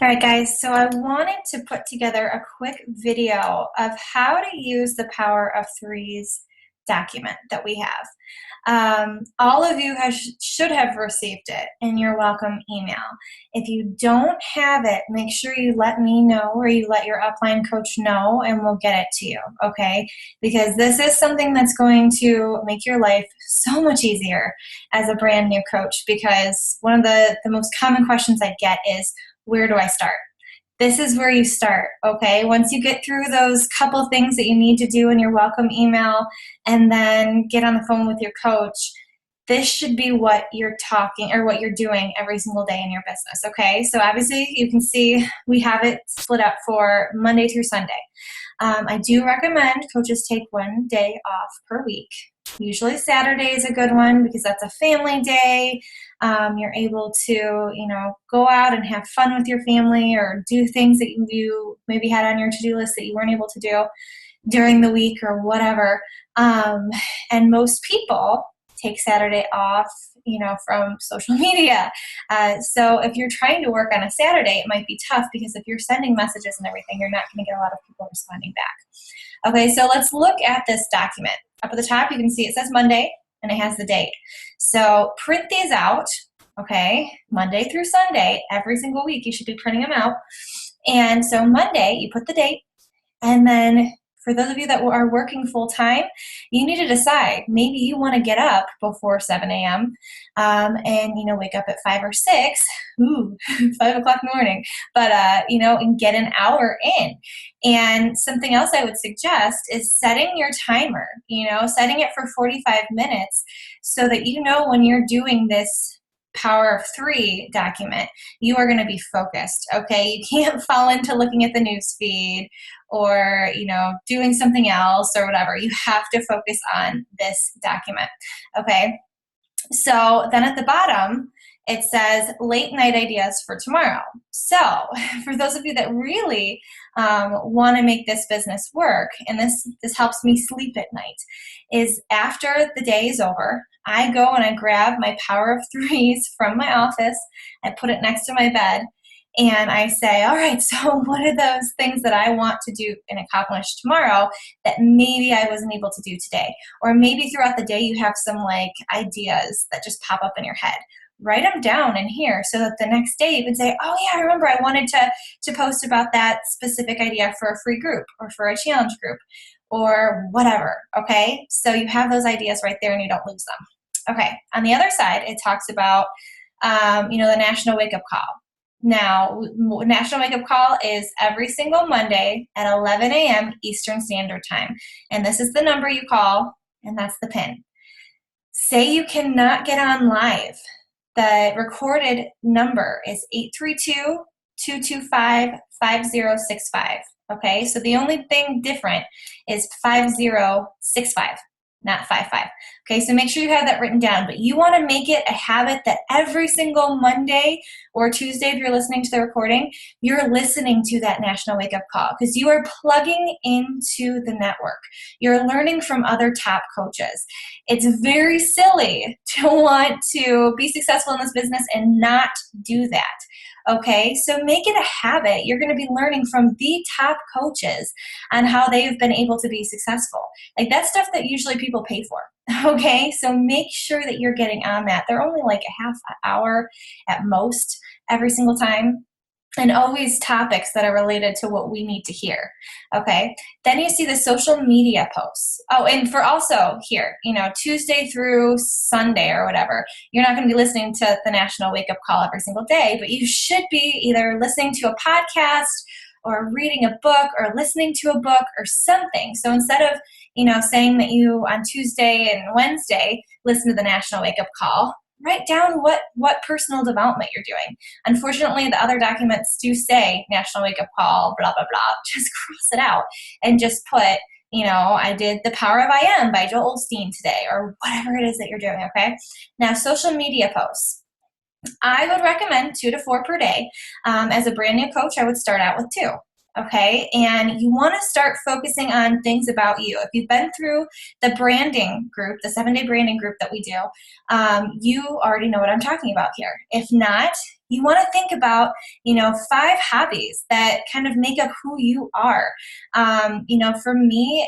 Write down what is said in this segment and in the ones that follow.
All right, guys, so I wanted to put together a quick video of how to use the Power of Threes document that we have. All of you should have received it in your welcome email. If you don't have it, make sure you let me know or you let your upline coach know and we'll get it to you, okay? Because this is something that's going to make your life so much easier as a brand new coach, because one of the most common questions I get is, where do I start? This is where you start, okay? Once you get through those couple things that you need to do in your welcome email and then get on the phone with your coach, this should be what you're talking or what you're doing every single day in your business, okay? So obviously you can see we have it split up for Monday through Sunday. I do recommend coaches take one day off per week. Usually Saturday is a good one because that's a family day. You're able to, go out and have fun with your family or do things that you maybe had on your to-do list that you weren't able to do during the week or whatever. And most people take Saturday off, from social media. So if you're trying to work on a Saturday, it might be tough because if you're sending messages and everything, you're not going to get a lot of people responding back. Okay, so let's look at this document. Up at the top, you can see it says Monday and it has the date. So print these out, okay, Monday through Sunday, every single week you should be printing them out. And so Monday, you put the date, and then for those of you that are working full time, you need to decide. Maybe you want to get up before 7 a.m. And wake up at 5 or 6, 5 o'clock in the morning, but and get an hour in. And something else I would suggest is setting your timer. Setting it for 45 minutes so that when you're doing this Power of Three document, you are going to be focused, okay? You can't fall into looking at the news feed or, doing something else or whatever. You have to focus on this document, okay? So then at the bottom, it says late night ideas for tomorrow. So for those of you that really want to make this business work, and this helps me sleep at night, is after the day is over, I go and I grab my Power of Threes from my office, I put it next to my bed, and I say, all right, so what are those things that I want to do and accomplish tomorrow that maybe I wasn't able to do today? Or maybe throughout the day you have some ideas that just pop up in your head. Write them down in here so that the next day you can say, oh yeah, I remember I wanted to post about that specific idea for a free group or for a challenge group or whatever, okay? So you have those ideas right there and you don't lose them. Okay, on the other side, it talks about, the National Wake Up Call. Now, National Wake Up Call is every single Monday at 11 a.m. Eastern Standard Time. And this is the number you call, and that's the PIN. Say you cannot get on live. The recorded number is 832-225-5065. Okay, so the only thing different is 5065. Not 55. Okay, so make sure you have that written down. But you want to make it a habit that every single Monday or Tuesday, if you're listening to the recording, you're listening to that National Wake Up Call because you are plugging into the network. You're learning from other top coaches. It's very silly to want to be successful in this business and not do that. Okay, so make it a habit. You're going to be learning from the top coaches on how they've been able to be successful. That's stuff that usually people pay for. Okay, so make sure that you're getting on that. They're only a half hour at most every single time. And always topics that are related to what we need to hear, okay? Then you see the social media posts. Oh, and for also here, Tuesday through Sunday or whatever, you're not going to be listening to the National Wake Up Call every single day, but you should be either listening to a podcast or reading a book or listening to a book or something. So instead of, saying that you on Tuesday and Wednesday listen to the National Wake Up Call, write down what personal development you're doing. Unfortunately, the other documents do say National Wake Up Call, blah, blah, blah. Just cross it out and just put, I did The Power of I Am by Joel Osteen today or whatever it is that you're doing, okay? Now, social media posts. I would recommend 2 to 4 per day. As a brand new coach, I would start out with 2. Okay, and you want to start focusing on things about you. If you've been through the branding group, the 7-day branding group that we do, you already know what I'm talking about here. If not, You want to think about, 5 hobbies that kind of make up who you are. For me,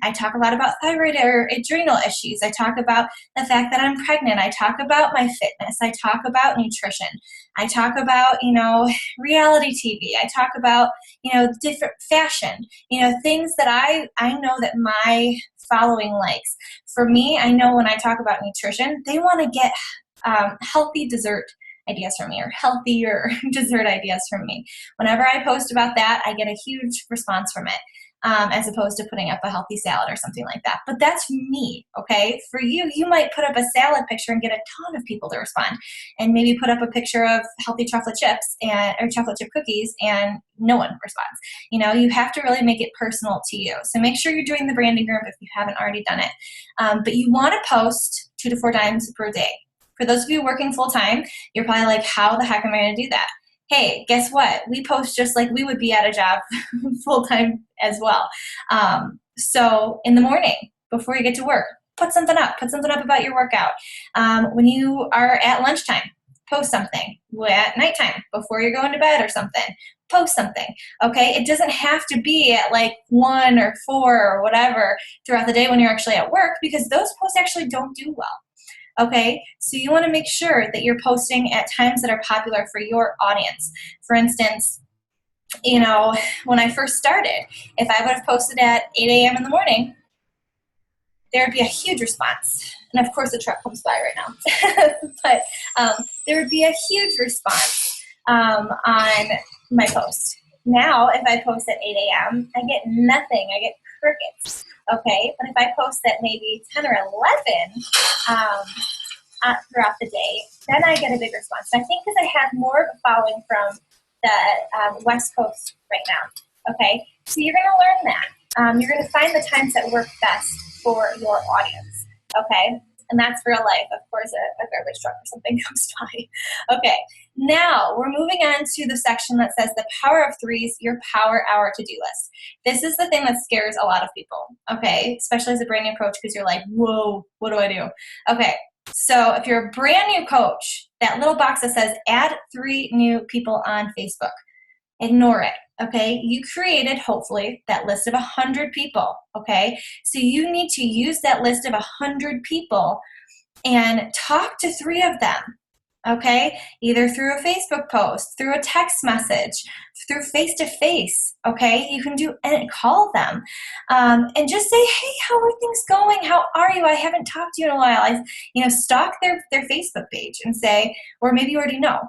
I talk a lot about thyroid or adrenal issues. I talk about the fact that I'm pregnant. I talk about my fitness. I talk about nutrition. I talk about, reality TV. I talk about, different fashion, things that I know that my following likes. For me, I know when I talk about nutrition, they want to get healthy dessert ideas from me, or healthier dessert ideas from me. Whenever I post about that, I get a huge response from it, as opposed to putting up a healthy salad or something like that. But that's me, okay? For you, you might put up a salad picture and get a ton of people to respond, and maybe put up a picture of healthy chocolate chips or chocolate chip cookies, and no one responds. You have to really make it personal to you. So make sure you're doing the branding group if you haven't already done it. But you want to post 2 to 4 times per day. For those of you working full time, you're probably like, how the heck am I going to do that? Hey, guess what? We post just like we would be at a job full time as well. So in the morning, before you get to work, put something up. Put something up about your workout. When you are at lunchtime, post something. At nighttime, before you're going to bed or something, post something. Okay? It doesn't have to be at like 1 or 4 or whatever throughout the day when you're actually at work, because those posts actually don't do well. Okay, so you want to make sure that you're posting at times that are popular for your audience. For instance, when I first started, if I would have posted at 8 a.m. in the morning, there would be a huge response. And of course, the truck comes by right now. But there would be a huge response on my post. Now, if I post at 8 a.m., I get nothing. I get crickets. Okay, but if I post at maybe 10 or 11 throughout the day, then I get a big response. And I think because I have more of a following from the West Coast right now. Okay, so you're going to learn that. You're going to find the times that work best for your audience. Okay, and that's real life. Of course, a garbage truck or something comes by. Okay, now we're moving on to the section that says the power of 3s, your power hour to-do list. This is the thing that scares a lot of people, okay, especially as a brand new coach, because you're like, whoa, what do I do? Okay, so if you're a brand new coach, that little box that says add 3 new people on Facebook, ignore it. Okay, you created, hopefully, that list of 100 people, okay? So you need to use that list of 100 people and talk to 3 of them, okay? Either through a Facebook post, through a text message, through face-to-face, okay? You can call them and just say, hey, how are things going? How are you? I haven't talked to you in a while. Stalk their Facebook page and say, or maybe you already know,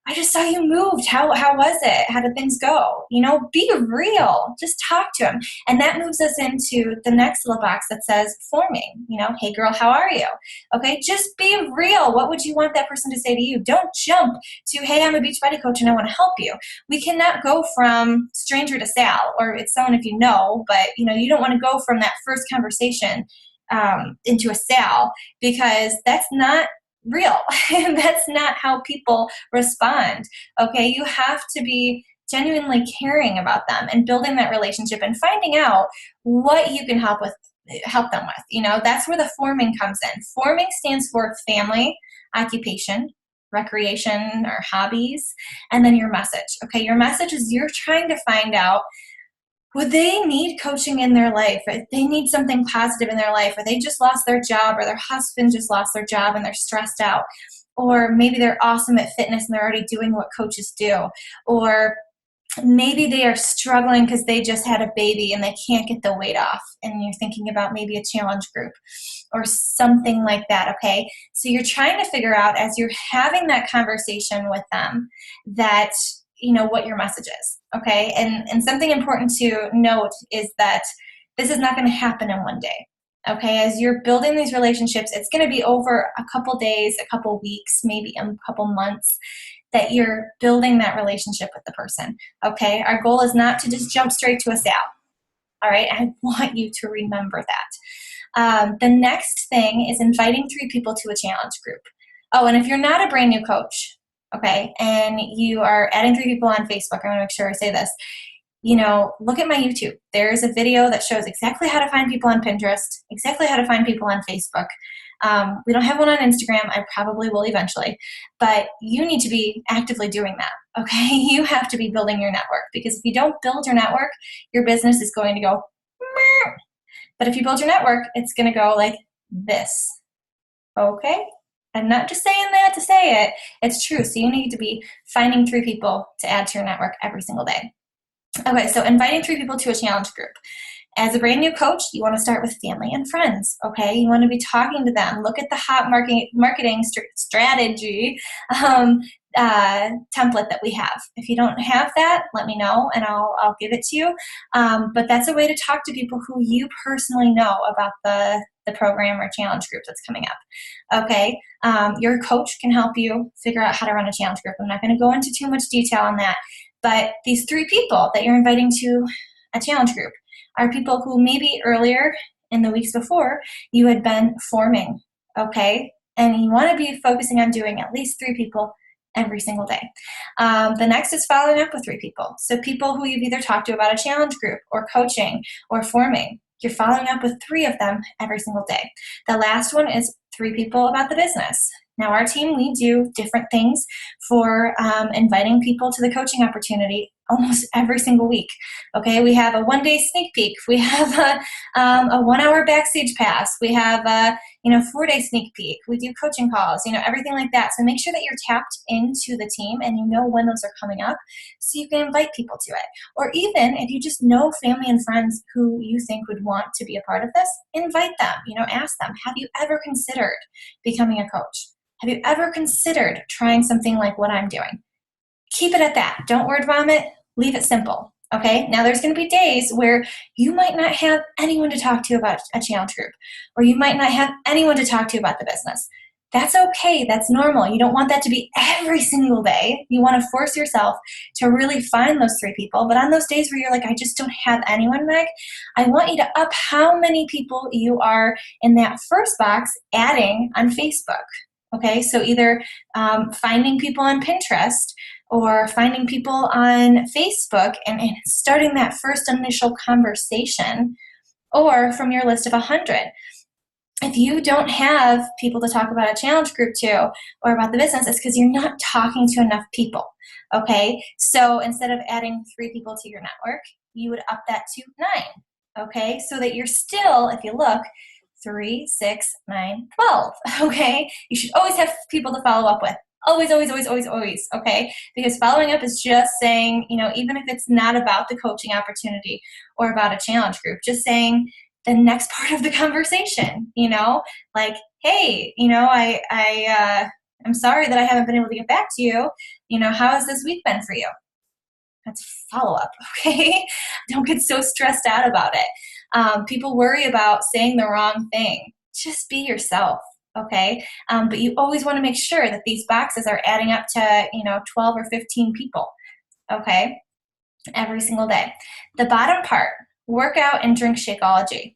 I just saw you moved. How was it? How did things go? Be real. Just talk to them. And that moves us into the next little box that says forming. Hey girl, how are you? Okay, just be real. What would you want that person to say to you? Don't jump to, hey, I'm a Beachbody coach and I want to help you. We cannot go from stranger to Sal, or it's someone if you know, but you don't want to go from that first conversation into a Sal, because that's not real. And that's not how people respond. Okay, you have to be genuinely caring about them and building that relationship and finding out what you can help them with. That's where the forming comes in. Forming stands for family, occupation, recreation or hobbies, and then your message. Okay, your message is you're trying to find out, would they need coaching in their life? If they need something positive in their life, or they just lost their job, or their husband just lost their job and they're stressed out, or maybe they're awesome at fitness and they're already doing what coaches do, or maybe they are struggling because they just had a baby and they can't get the weight off, and you're thinking about maybe a challenge group or something like that, okay? So you're trying to figure out, as you're having that conversation with them, that what your message is, okay? And something important to note is that this is not going to happen in one day, okay? As you're building these relationships, it's going to be over a couple days, a couple weeks, maybe a couple months that you're building that relationship with the person, okay? Our goal is not to just jump straight to a sale, all right? I want you to remember that. The next thing is inviting 3 people to a challenge group. Oh, and if you're not a brand new coach, okay, and you are adding 3 people on Facebook, I want to make sure I say this, look at my YouTube. There's a video that shows exactly how to find people on Pinterest, exactly how to find people on Facebook. We don't have one on Instagram. I probably will eventually, but you need to be actively doing that. Okay. You have to be building your network, because if you don't build your network, your business is going to go, meh. But if you build your network, it's going to go like this. Okay. I'm not just saying that to say it. It's true. So you need to be finding 3 people to add to your network every single day. Okay, so inviting 3 people to a challenge group. As a brand new coach, you want to start with family and friends, okay? You want to be talking to them. Look at the hot marketing strategy template that we have. If you don't have that, let me know and I'll give it to you. But that's a way to talk to people who you personally know about the program or challenge group that's coming up, okay? Your coach can help you figure out how to run a challenge group. I'm not going to go into too much detail on that, but these 3 people that you're inviting to a challenge group are people who maybe earlier in the weeks before you had been forming, okay? And you want to be focusing on doing at least 3 people every single day. The next is following up with 3 people. So people who you've either talked to about a challenge group or coaching or forming, you're following up with 3 of them every single day. The last one is 3 people about the business. Now, our team, we do different things for inviting people to the coaching opportunity almost every single week. Okay, we have a 1-day sneak peek. We have a 1-hour backstage pass. We have a 4-day sneak peek. We do coaching calls. Everything like that. So make sure that you're tapped into the team and you know when those are coming up, so you can invite people to it. Or even if you just know family and friends who you think would want to be a part of this, invite them. Ask them, have you ever considered becoming a coach? Have you ever considered trying something like what I'm doing? Keep it at that. Don't word vomit. Leave it simple. Okay? Now, there's going to be days where you might not have anyone to talk to about a challenge group, or you might not have anyone to talk to about the business. That's okay. That's normal. You don't want that to be every single day. You want to force yourself to really find those 3 people. But on those days where you're like, I just don't have anyone, Meg, I want you to up how many people you are in that first box adding on Facebook. Okay, so either finding people on Pinterest or finding people on Facebook and starting that first initial conversation, or from your list of 100. If you don't have people to talk about a challenge group to or about the business, it's because you're not talking to enough people. Okay, so instead of adding 3 people to your network, you would up that to 9. Okay, so that you're still, if you look, 3, 6, 9, 12. Okay, you should always have people to follow up with. Always, always, always, always, always. Okay, because following up is just saying, even if it's not about the coaching opportunity or about a challenge group, just saying the next part of the conversation. Like, hey, I'm sorry that I haven't been able to get back to you. How has this week been for you? That's follow-up, okay? Don't get so stressed out about it. People worry about saying the wrong thing. Just be yourself, okay? But you always want to make sure that these boxes are adding up to, 12 or 15 people, okay? Every single day. The bottom part, workout and drink Shakeology.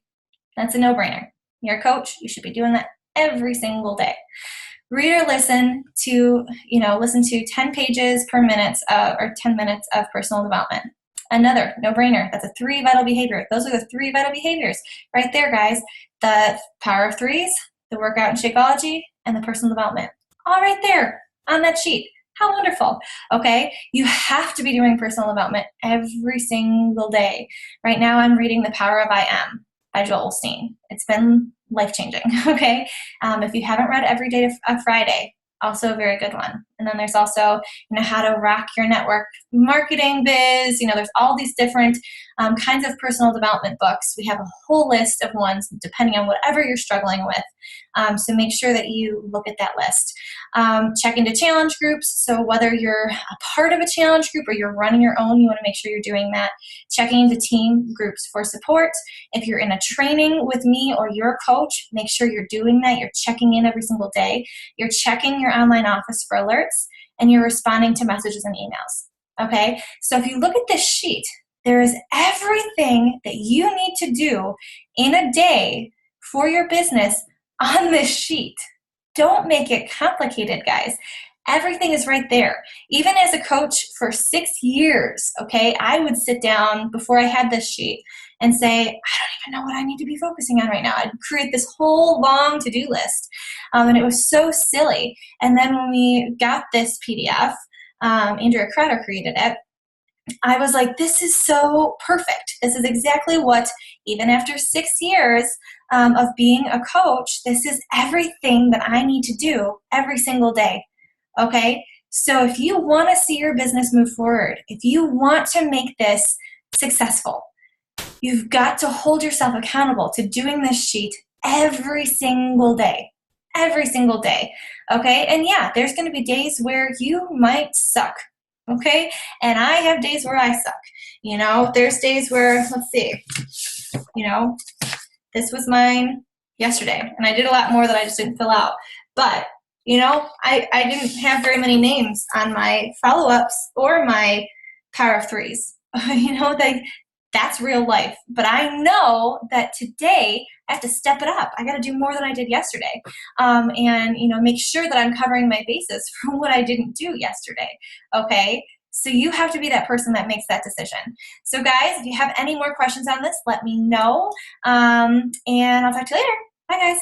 That's a no-brainer. You're a coach. You should be doing that every single day. Read or listen to 10 pages per minute or 10 minutes of personal development. Another no-brainer. That's a 3 vital behavior. Those are the 3 vital behaviors right there, guys. The power of 3s, the workout and Shakeology, and the personal development. All right there on that sheet. How wonderful. Okay, you have to be doing personal development every single day. Right now I'm reading The Power of I Am by Joel Osteen. It's been life-changing, okay? If you haven't read Every Day of Friday, also a very good one. And then there's also, How to Rock Your Network Marketing Biz. There's all these different kinds of personal development books. We have a whole list of ones depending on whatever you're struggling with. So make sure that you look at that list. Check into challenge groups. So whether you're a part of a challenge group or you're running your own, you want to make sure you're doing that. Checking into team groups for support. If you're in a training with me or your coach, make sure you're doing that. You're checking in every single day. You're checking your online office for alerts, and you're responding to messages and emails. Okay? So if you look at this sheet, there is everything that you need to do in a day for your business on this sheet. Don't make it complicated, guys. Everything is right there. Even as a coach for 6 years, okay, I would sit down before I had this sheet and say, I don't even know what I need to be focusing on right now. I'd create this whole long to-do list. And it was so silly. And then when we got this PDF, Andrea Crowder created it, I was like, this is so perfect. This is exactly what, even after 6 years of being a coach, this is everything that I need to do every single day. Okay? So if you want to see your business move forward, if you want to make this successful, you've got to hold yourself accountable to doing this sheet every single day. Every single day. Okay? And yeah, there's going to be days where you might suck. Okay? And I have days where I suck. You know, there's days where, let's see, you know, this was mine yesterday, and I did a lot more that I just didn't fill out. But, you know, I didn't have very many names on my follow-ups or my power of threes. You know, that's real life. But I know that today I have to step it up. I got to do more than I did yesterday. And, you know, make sure that I'm covering my bases from what I didn't do yesterday. Okay. So you have to be that person that makes that decision. So guys, if you have any more questions on this, let me know. And I'll talk to you later. Bye guys.